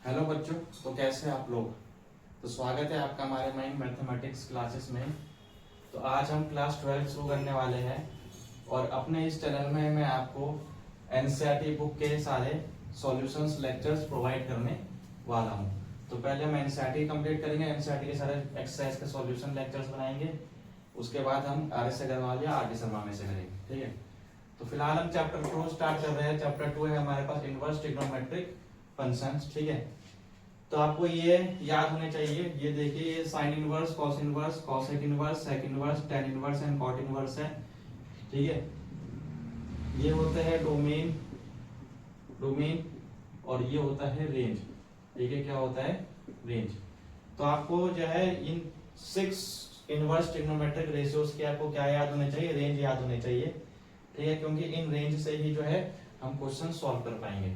Hello बच्चों, तो कैसे हैं आप लोग। तो स्वागत है आपका हमारे माइंड मैथमेटिक्स क्लासेस में। तो आज हम क्लास 12 शुरू करने वाले हैं और अपने इस चैनल में मैं आपको एनसीईआरटी बुक के सारे सॉल्यूशंस लेक्चर्स प्रोवाइड करने वाला हूं। तो पहले हम एनसीईआरटी कंप्लीट करेंगे, एनसीईआरटी के सारे एक्सरसाइज के सॉल्यूशन लेक्चर्स बनाएंगे। उसके बाद हम आर एस अग्रवाल या आर डी शर्मा में से करेंगे, ठीक है। तो फिलहाल हम चैप्टर 2 स्टार्ट कर रहे हैं। चैप्टर 2 है हमारे पास इनवर्स ट्रिग्नोमेट्रिक फंक्शंस, ठीक है। तो आपको ये याद होने चाहिए, ये देखिए, ये sine inverse, cos inverse, cosec inverse, sec inverse, tan inverse and cot inverse है, ठीक है। ये होता है डोमेन, डोमेन और ये होता है रेंज, ठीक है। क्या होता है? रेंज। तो आपको जो है इन 6 इनवर्स ट्रिग्नोमेट्रिक रेशियोज के आपको क्या याद होने चाहिए? रेंज याद होने चाहिए, ठीक है, क्योंकि इन रेंज से ही जो है हम क्वेश्चन सॉल्व कर पाएंगे।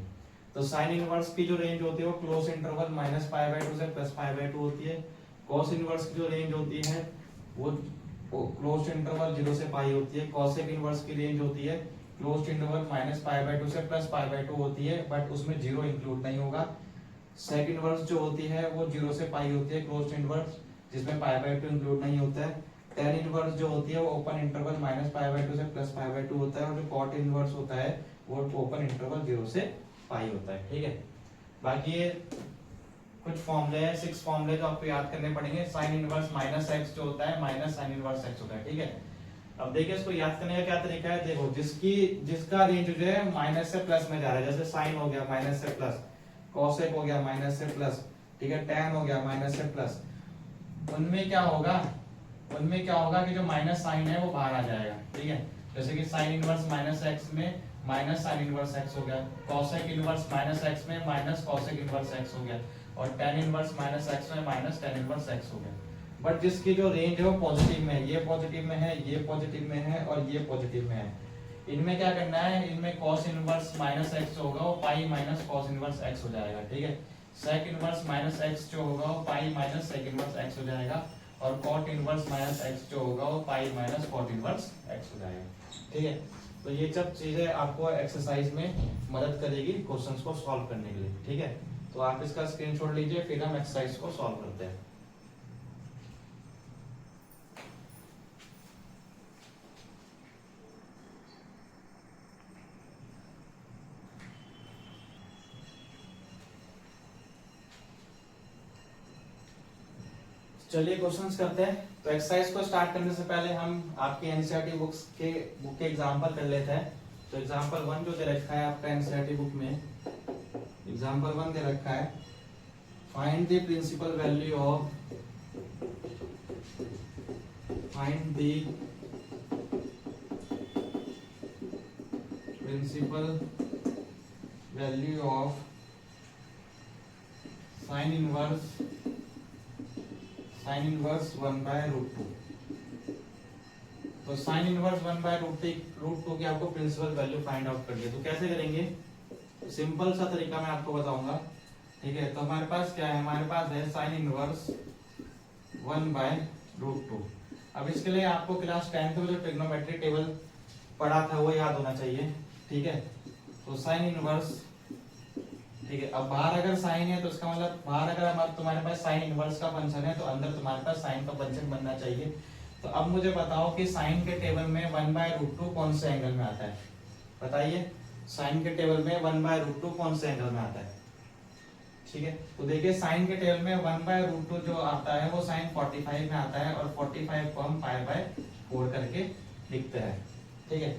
तो साइन इनवर्स की जो रेंज होती है वो क्लोज इंटरवल -π/2 से +π/2 होती है। कॉस इनवर्स की जो रेंज होती है वो क्लोज इंटरवल 0 से पाई होती है। कॉसेक इनवर्स की रेंज होती है क्लोज इंटरवल -π/2 से +π/2 होती है, बट उसमें 0 इंक्लूड नहीं होगा। सेक इनवर्स जो होती है वो 0 से पाई होती है, क्लोज इंटरवल जिसमें π/2 इंक्लूड नहीं होता है। टेन इनवर्स जो होती है वो ओपन इंटरवल -π/2 से +π/2 होता है, और जो कॉट इनवर्स होता है वो ओपन इंटरवल 0 से पाई होता है, ठीक है। बाकी ये कुछ फॉर्मूले हैं, 6 फॉर्मूले जो आपको याद करने पड़ेंगे। साइन इनवर्स -x जो होता है माइनस साइन इनवर्स x होता है, ठीक है। अब देखिए इसको याद करने का क्या तरीका है। देखो, जिसका रेंज जो है माइनस से प्लस में जा रहा है, जैसे साइन हो गया माइनस से प्लस, कॉसेक हो गया माइनस से प्लस, ठीक है, टैन हो गया माइनस से प्लस। उनमें क्या होगा, कि जो माइनस साइन है वो बाहर आ जाएगा, ठीक है। जैसे कि साइन इनवर्स -x में माइनस साइन इनवर्स x हो गया, कॉसेक इनवर्स -x में माइनस कॉसेक इनवर्स x हो गया, और tan इनवर्स -x में माइनस tan इनवर्स x हो गया। बट जिसकी जो रेंज है वो पॉजिटिव में है, ये पॉजिटिव में है, ये पॉजिटिव में है और ये पॉजिटिव में है। इनमें क्या करना है, इनमें cos इनवर्स -x होगा वो pi minus cos inverse x हो जाएगा, ठीक है। sec इनवर्स -x जो होगा वो pi minus sec inverse x हो जाएगा, और cot इनवर्स -x जो होगा वो pi minus cot inverse x हो जाएगा, ठीक है। तो ये सब चीजें आपको एक्सरसाइज में मदद करेगी क्वेश्चंस को सॉल्व करने के लिए, ठीक है। तो आप इसका स्क्रीनशॉट लीजिए, फिर हम एक्सरसाइज को सॉल्व करते हैं। चलिए क्वेश्चंस करते हैं। तो एक्सरसाइज को स्टार्ट करने से पहले हम आपकी एनसीईआरटी बुक के एग्जांपल कर लेते हैं। तो एग्जांपल 1 जो दे रखा है आपका एनसीईआरटी बुक में, एग्जांपल 1 दे रखा है, find the principal value of, find the principal value of sine inverse 1/√2। तो साइन इनवर्स 1/√2 की आपको प्रिंसिपल वैल्यू फाइंड आउट करनी है। तो कैसे करेंगे, सिंपल सा तरीका मैं आपको बताऊंगा, ठीक है। तो हमारे पास क्या है, हमारे पास है साइन इनवर्स 1/√2। अब इसके लिए आपको क्लास 10th में जो ट्रिग्नोमेट्री टेबल पढ़ा था वो याद होना चाहिए, ठीक है। तो साइन इनवर्स, ठीक है। अब बाहर अगर साइन है तो इसका मतलब बाहर अगर हमारे तुम्हारे पास साइन इनवर्स का फंक्शन है तो अंदर तुम्हारे पास साइन का फंक्शन बनना चाहिए। तो अब मुझे बताओ कि साइन के टेबल में 1/√2 कौन से एंगल में आता है, बताइए। साइन के टेबल में 1/√2 कौन से एंगल में आता है, ठीक है। तो देखिए साइन के टेबल में 1/√2 जो आता है वो साइन 45 में आता है, और 45 को हम π/4 करके लिखते हैं, ठीक है।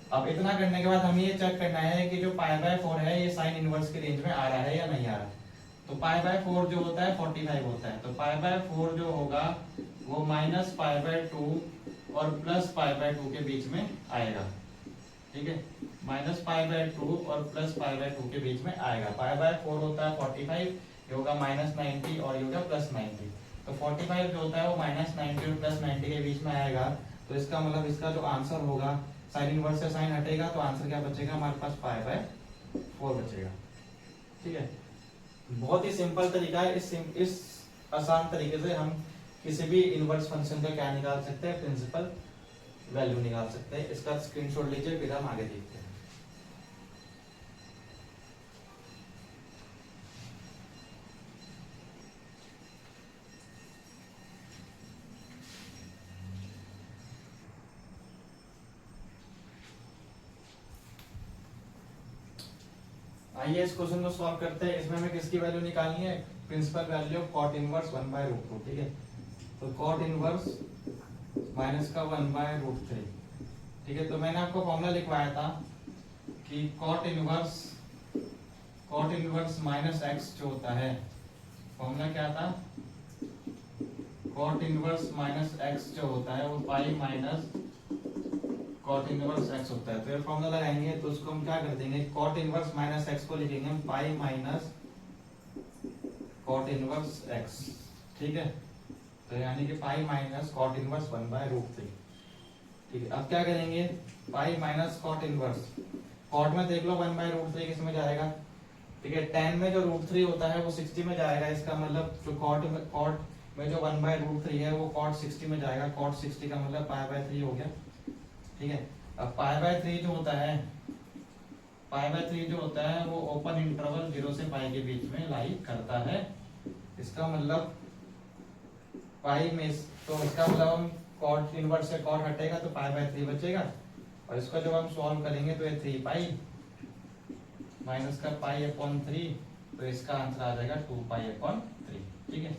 अब इतना करने के बाद हमें ये चेक करना है कि जो π/4 है ये साइन इनवर्स की रेंज में आ रहा है या नहीं आ रहा। तो π/4 जो होता है 45 होता है, तो π/4 जो होगा वो -π/2 और +π/2 के बीच में आएगा, ठीक है। -π/2 और +π/2 के बीच में आएगा। π/4 होता है 45, ये होगा -90 और ये होगा +90। तो 45 जो होता है वो -90 और +90 के बीच में आएगा। तो इसका मतलब इसका जो आंसर होगा, साइन इनवर्स से साइन हटेगा तो आंसर क्या बचेगा, हमारे पास π/4 बचेगा, ठीक है। बहुत ही सिंपल तरीका है। इस आसान तरीके से हम किसी भी इनवर्स फंक्शन का क्या निकाल सकते हैं, प्रिंसिपल वैल्यू निकाल सकते हैं। इसका स्क्रीनशॉट लीजिए, फिर हम आगे देखते हैं। आइए इस क्वेश्चन को सॉल्व करते हैं। इसमें हमें किसकी वैल्यू निकालनी है, principal value of cot inverse 1/√2। ठीक है, तो कॉट इनवर्स माइनस का 1/√3। ठीक है, तो मैंने आपको फॉर्मूला लिखवाया था कि कॉट इनवर्स माइनस एक्स जो होता है, फॉर्मूला क्या था, कॉट इनवर्स माइनस एक्स जो होता है वो pi minus cot inverse x होता है। तो ये फॉर्मूला लगाएंगे तो उसको हम क्या कर देंगे, कॉट इनवर्स माइनस एक्स को लिखेंगे हम pi minus cot inverse x. ठीक है, तो यानी कि पाई माइनस कॉट इनवर्स 1/√3। ठीक है, अब क्या करेंगे, pi minus cot inverse, cot में देख लो 1/√3 किस में जाएगा। ठीक है, 10 में जो √3 होता है वो 60 में जाएगा। इसका मतलब जो कॉट में जो 1/√3 है वो कॉट 60 में जाएगा। कॉट 60 का मतलब पाई/3 हो गया। ठीक है, अब पाई/3 जो होता है वो ओपन इंटरवल 0 से पाई के बीच में लाई करता है। इसका मतलब पाई में, तो इसका मतलब हम कॉट इनवर्स से कॉट हटेगा तो पाई/3 बचेगा, और इसको जब हम सॉल्व करेंगे तो ये 3 पाई माइनस का पाई/3, तो इसका आंसर आ जाएगा 2 पाई/3। ठीक है,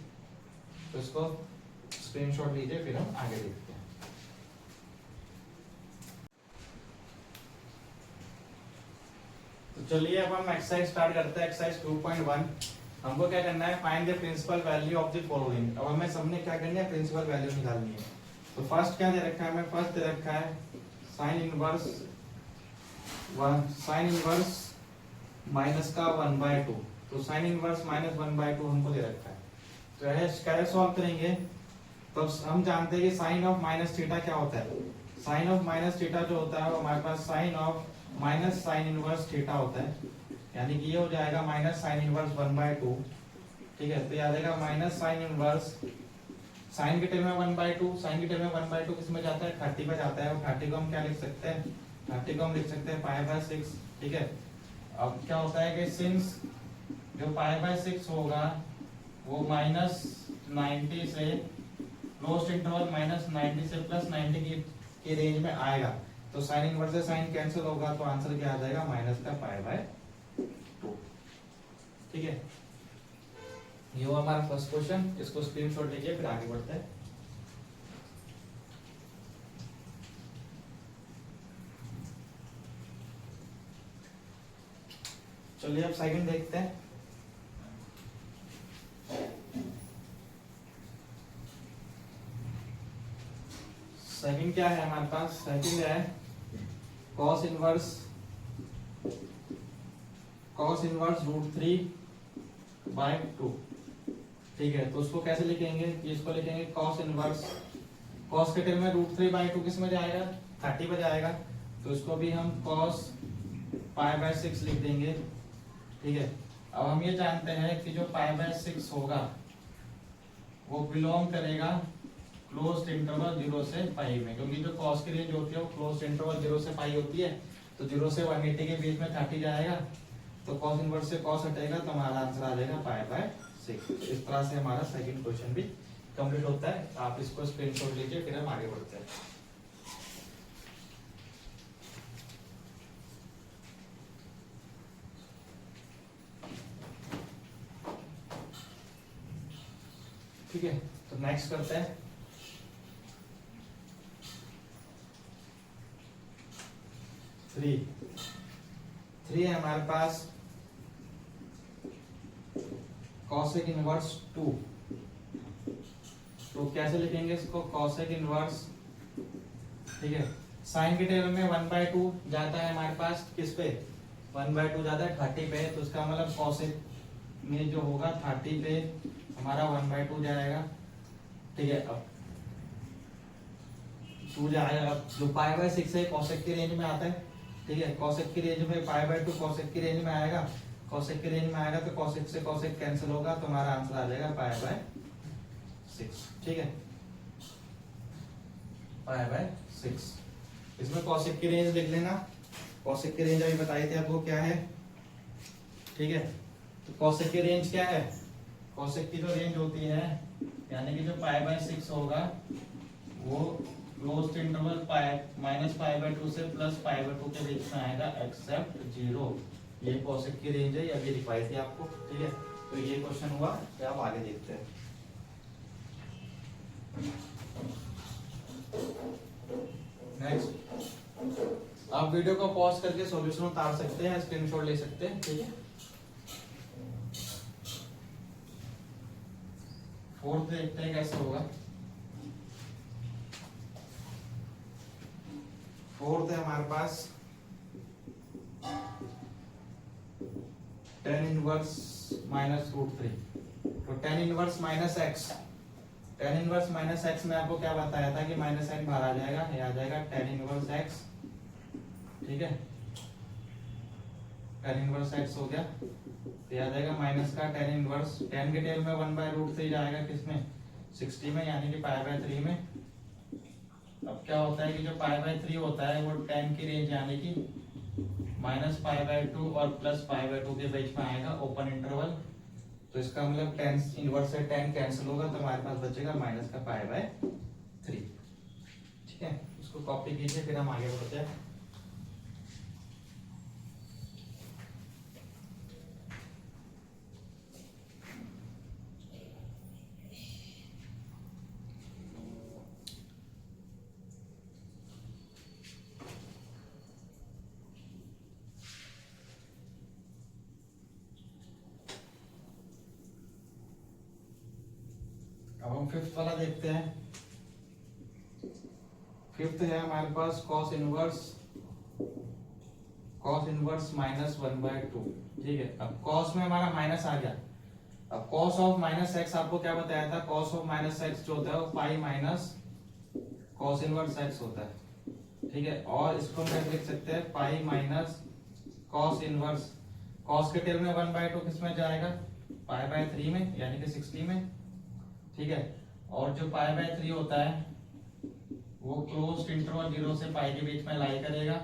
तो इसको स्क्रीनशॉट लीजिए, फिर हम आगे देखते हैं। तो चलिए अब हम एक्सरसाइज स्टार्ट करते हैं। एक्सरसाइज 2.1, हमको क्या करना है, find the principal value of the following. अब हमें सबने क्या करनी है, प्रिंसिपल वैल्यू निकालनी है। तो फर्स्ट क्या दे रखा है, हमें फर्स्ट दे रखा है साइन इनवर्स माइनस का 1/2। तो साइन इनवर्स माइनस 1/2 हमको दे रखा है। तो कैसे सॉल्व करेंगे, तो हम जानते हैं कि साइन ऑफ माइनस थीटा क्या होता है। साइन ऑफ माइनस थीटा जो होता है वो हमारे पास sine of minus sine inverse theta होता है, यानी कि ये हो जाएगा माइनस साइन इनवर्स 1/2। ठीक है, तो ये आ जाएगा माइनस साइन इनवर्स, साइन के टर्म में 1/2, साइन के टर्म में 1/2 किस में जाता है, 30 में जाता है। और 30 को हम क्या लिख सकते हैं, 30 को हम लिख सकते हैं पाई/6। ठीक है, अब क्या होता है कि सिंस जो पाई/6 होगा वो -90 से क्लोज्ड इंटरवल -90 से +90 की रेंज में आएगा, तो साइन इनवर्स से साइन कैंसिल होगा, तो आंसर क्या आ जाएगा, माइनस का पाई/2। ठीक है, ये हुआ हमारा फर्स्ट क्वेश्चन। इसको स्क्रीनशॉट लीजिए, फिर आगे बढ़ते हैं। चलिए अब सेकंड देखते हैं। सेकंड क्या है हमारे पास, सेकंड है cos इनवर्स √3/2। ठीक है, तो उसको कैसे लिखेंगे, कि इसको लिखेंगे cos इनवर्स, cos के टर्म में √3/2 किस में जाएगा, 30 में जाएगा, तो इसको भी हम cos पाई/6 लिख देंगे। ठीक है, अब हम ये जानते हैं कि जो पाई/6 होगा वो बिलोंग करेगा क्लोज्ड इंटरवल 0 से पाई में, क्योंकि जो cos की रेंज होती है वो क्लोज्ड इंटरवल 0 से पाई होती है। तो 0 से 180 के बीच में 30 जाएगा, तो cos इनवर्स से cos हटेगा, तो हमारा आंसर आ जाएगा पाई/6। तो इस तरह से हमारा सेकंड क्वेश्चन भी कंप्लीट होता है। आप इसको स्क्रीनशॉट लीजिए, फिर हम आगे बढ़ते हैं। ठीक है, तो नेक्स्ट करते हैं। थ्री है हमारे पास cosec इनवर्स 2। तो कैसे लिखेंगे इसको, cosec इनवर्स, ठीक है, साइन के टेबल में 1/2 जाता है हमारे पास, किस पे, 1/2 जाता है 30 पे, तो इसका मतलब cosec में जो होगा 30 पे हमारा 1/2 जाएगा। ठीक है, अब 2 जाएगा, अब जो पाई/6 है cosec की रेंज में आता है। ठीक है, cosec की रेंज में पाई/2 cosec की रेंज में आएगा, cosec की रेंज में आएगा तो cosec से cosec कैंसिल होगा, तो हमारा आंसर आ जाएगा पाई/6। ठीक है, पाई/6। इसमें cosec की रेंज लिख लेना, cosec की रेंज अभी बताई थी आपको क्या है। ठीक है, तो cosec की रेंज क्या है, cosec की जो रेंज होती है, यानी कि जो पाई/6 होगा वो क्लोज्ड इंटरवल -पाई/2 से +पाई/2 के बीच में आएगा, एक्सेप्ट 0। ये कॉसेक की रेंज है, अभी दिखाई थी आपको, ठीक है। तो ये क्वेश्चन हुआ, क्या आप आगे देखते हैं। नेक्स्ट, आप वीडियो को पॉज करके सॉल्यूशन उतार सकते हैं, स्क्रीनशॉट ले सकते हैं, ठीक है। फोर्थ देखते हैं कैसे होगा। फोर्थ है हमारे पास tan inverse minus root three. तो tan inverse minus x, tan inverse minus x में आपको क्या बताया था कि माइनस एक्स बाहर आ जाएगा, ये आ जाएगा tan इनवर्स एक्स, ठीक है। tan इनवर्स एक्स हो गया, तो आ जाएगा माइनस का tan इनवर्स, tan के टेल में 1/√3 जाएगा किसमें, 60 में, यानी कि π/3 में। अब क्या होता है कि जो π/3 होता है वो tan की रेंज यानी कि -π/2 और +π/2 के बीच में आएगा, ओपन इंटरवल। तो इसका मतलब tan इनवर्स से tan कैंसिल होगा, तो हमारे पास बचेगा माइनस का π/3, ठीक है। उसको कॉपी कीजिए, फिर हम आगे बढ़ते हैं। अब हम फिफ्थ वाला देखते हैं। फिफ्थ है हमारे पास cos इनवर्स माइनस 1/2, ठीक है। अब cos में हमारा माइनस आ गया। अब cos ऑफ माइनस एक्स आपको क्या बताया था, cos ऑफ माइनस एक्स जो होता है वो pi minus cos inverse x होता है, ठीक है। और इसको हम कैसे लिख सकते हैं, pi minus cos inverse, cos के टेल में 1/2 किसमें जाएगा, π/3 में, यानी कि 60 में, ठीक है। और जो π/3 होता है वो क्लोज्ड इंटरवल 0 से पाई के बीच में लाई करेगा,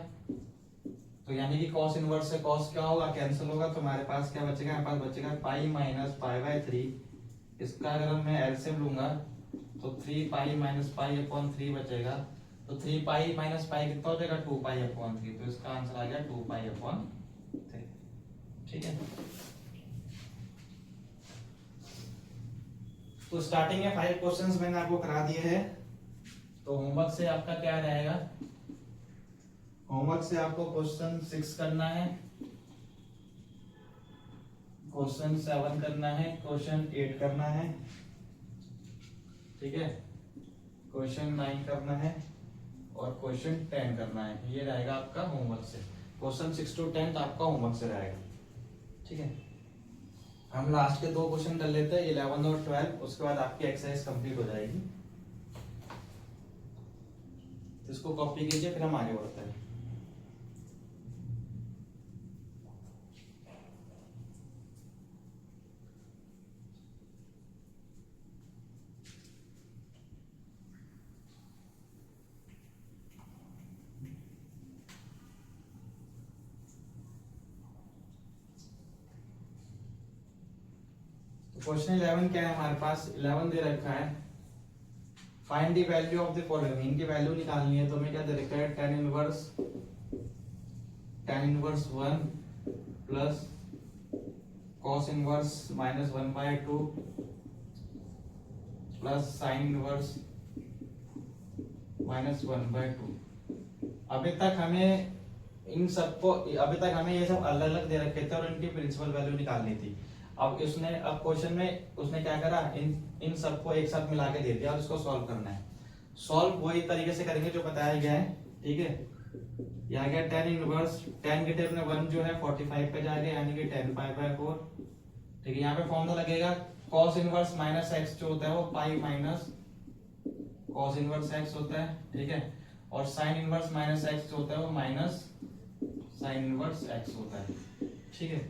तो यानी कि cos इनवर्स से cos क्या होगा, कैंसिल होगा, तो हमारे पास क्या बचेगा, हमारे पास बचेगा पाई माइनस π/3। इसका अगर मैं एलसीएम लूंगा तो 3 पाई माइनस पाई अपॉन 3 बचेगा, तो 3 पाई माइनस पाई कितना हो जाएगा, 2 पाई अपॉन 3, तो इसका आंसर आ गया 2 पाई अपॉन 3, ठीक है। तो स्टार्टिंग में 5 क्वेश्चंस मैंने आपको करा दिए हैं। तो होमवर्क से आपका क्या रहेगा, होमवर्क से आपको क्वेश्चन 6 करना है, क्वेश्चन 7 करना है, क्वेश्चन 8 करना है, ठीक है, क्वेश्चन 9 करना है और क्वेश्चन 10 करना है। ये रहेगा आपका होमवर्क से, क्वेश्चन 6 to 10 आपका होमवर्क से रहेगा, ठीक है। हम लास्ट के 2 क्वेश्चन कर लेते हैं, 11 और 12, उसके बाद आपकी एक्सरसाइज कंप्लीट हो जाएगी। तो इसको कॉपी कीजिए, फिर हम आगे बढ़ते हैं। क्वेश्चन 11 क्या है हमारे पास, 11 दे रखा है, find the value of the following, इनकी वैल्यू निकालनी है। तो हमें क्या दे रखा है, tan inverse 1 plus cos inverse minus 1/2 plus sine inverse minus 1/2। अभी तक हमें इन सबको, अभी तक हमें ये सब अलग अलग दे रखे थे और इनकी प्रिंसिपल वैल्यू निकालनी थी। अब क्वेश्चन में उसने क्या करा, इन सबको एक साथ मिला के दे दिया और इसको सॉल्व करना है। सॉल्व वही तरीके से करेंगे जो बताया गया है, ठीक है। ये आ गया tan इनवर्स, tan के टेबल में 1 जो है 45 पे जाएगा, यानी कि 10π/4, ठीक है। यहाँ पे फॉर्मूला लगेगा cos इनवर्स माइनस एक्स जो होता है वो pi minus cos inverse x होता है, ठीक है। और sin इनवर्स माइनस एक्स जो होता है वो माइनस sin इनवर्स एक्स होता है, ठीक है।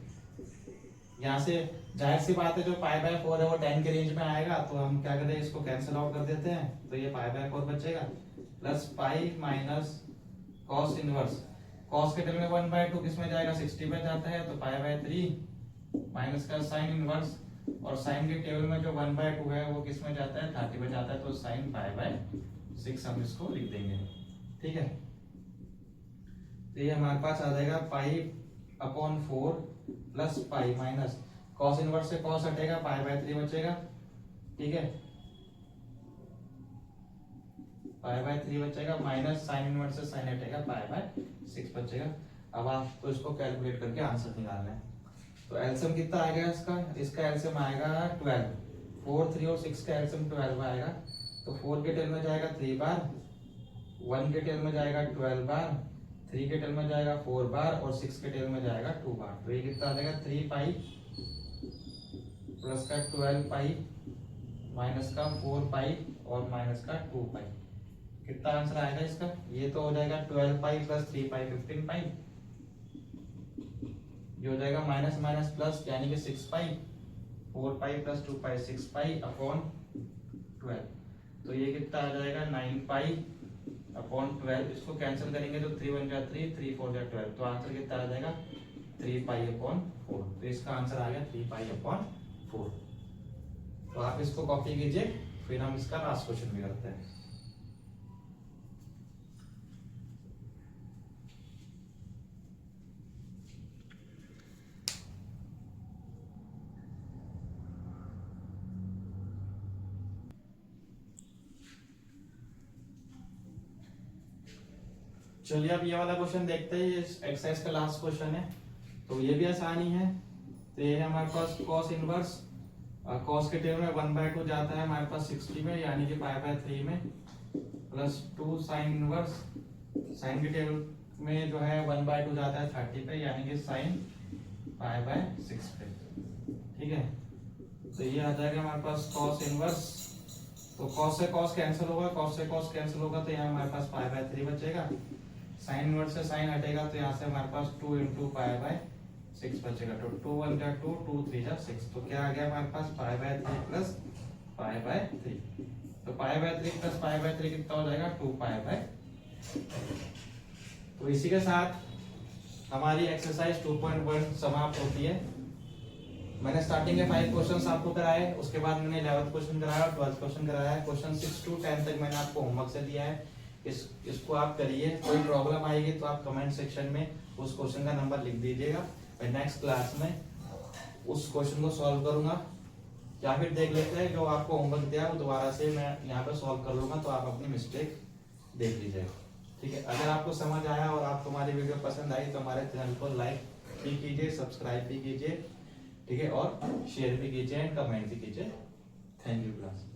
यहाँ से जाहिर सी बात है जो π/4 है वो 10 के रेंज में आएगा, तो हम क्या करते हैं, इसको कैंसिल आउट कर देते हैं, तो ये π/4 बचेगा, plus pi minus cos inverse, cos के टेबल में 1/2 किसमें जाएगा, 60 पे जाता है, तो π/3 माइनस का sin इनवर्स, और sin के टेबल में जो 1/2 है वो किसमें जाता है, 30 पे जाता है, तो sin π/6 हम इसको लिख देंगे, ठीक है। तो ये हमारे पास आ जाएगा pi upon 4 plus pi minus cos inverse से कॉस हटेगा, पाई बाय 3 बचेगा, ठीक है, पाई बाय 3 बचेगा, माइनस साइन इनवर्स से साइन हटेगा, पाई बाय 6 बचेगा। अब आपको इसको कैलकुलेट करके आंसर निकालना है। तो एलसीएम कितना आएगा इसका, इसका एलसीएम आएगा 12, 4, 3 और 6 का एलसीएम 12 आएगा। तो 4 के टेल में जाएगा 3 बार, 1 के टेल में जाएगा 12 बार, 3 के टेल में जाएगा 4 बार और 6 के टेल में जाएगा 2 बार। तो ये कितना आ जाएगा 3 पाई प्लस का 12 पाई माइनस का 4 पाई और माइनस का 2 पाई। कितना आंसर आएगा इसका, ये तो हो जाएगा 12 पाई प्लस 3 पाई 15 पाई, ये हो जाएगा माइनस माइनस प्लस यानी कि 6 पाई, 4 पाई प्लस 2 पाई 6 पाई अपॉन 12। तो ये कितना आ जाएगा 9 पाई अपॉन 12। इसको कैंसिल करेंगे तो 3 1 जा 3, 3 4 जा 12। तो आंसर कितना आ जाएगा 3 पाई अपॉन 4। तो इसका आंसर आ गया 3 पाई अपॉन 4। तो आप इसको कॉपी कीजिए, फिर हम इसका लास्ट क्वेश्चन भी करते हैं। चलिए अब ये वाला क्वेश्चन देखते हैं। ये एक्सरसाइज का लास्ट क्वेश्चन है, तो ये भी आसानी है। तो ये है हमारे पास cos इनवर्स, cos के टेबल में 1/2 जाता है हमारे पास 60 में यानी कि पाई बाय 3 में, प्लस 2 साइन इनवर्स, साइन के टेबल में जो है 1/2 जाता है 30 पे यानी कि साइन पाई बाय 6 पे, ठीक है। तो ये आ जाएगा हमारे पास cos इनवर्स, तो cos से cos कैंसिल होगा, cos से cos कैंसिल होगा, तो यहाँ हमारे पास पाई बाय 3 बचेगा। साइन इनवर्स से साइन हटेगा तो यहाँ से हमारे पास 2 इंटू पाई बाय 6 बचेगा। तो 2 1 जा 2, 2 3 जा 6। तो क्या आ गया हमारे पास pi by 3 plus pi by 3। तो pi by 3 plus pi by 3 कितना हो जाएगा 2 पाई बाय। तो इसी के साथ हमारी एक्सरसाइज 2.1 समाप्त होती है। मैंने स्टार्टिंग के 5 क्वेश्चंस आपको कराए, उसके बाद मैंने 11th क्वेश्चन कराया और 12th क्वेश्चन कराया है। क्वेश्चन 6 to 10 तक मैंने आपको होमवर्क से दिया है। इसको आप करिए। कोई प्रॉब्लम आएगी तो आप कमेंट सेक्शन में उस क्वेश्चन का नंबर लिख दीजिएगा। मैं नेक्स्ट क्लास में उस क्वेश्चन को सॉल्व करूंगा, या फिर देख लेते हैं जो आपको होमवर्क दिया वो दोबारा से मैं यहाँ पे सॉल्व कर लूंगा, तो आप अपनी मिस्टेक देख लीजिएगा, ठीक है। अगर आपको समझ आया और आपको हमारी वीडियो पसंद आई तो हमारे चैनल को लाइक भी कीजिए, सब्सक्राइब भी कीजिए, ठीक है, और शेयर भी कीजिए एंड कमेंट भी कीजिए। Thank you class.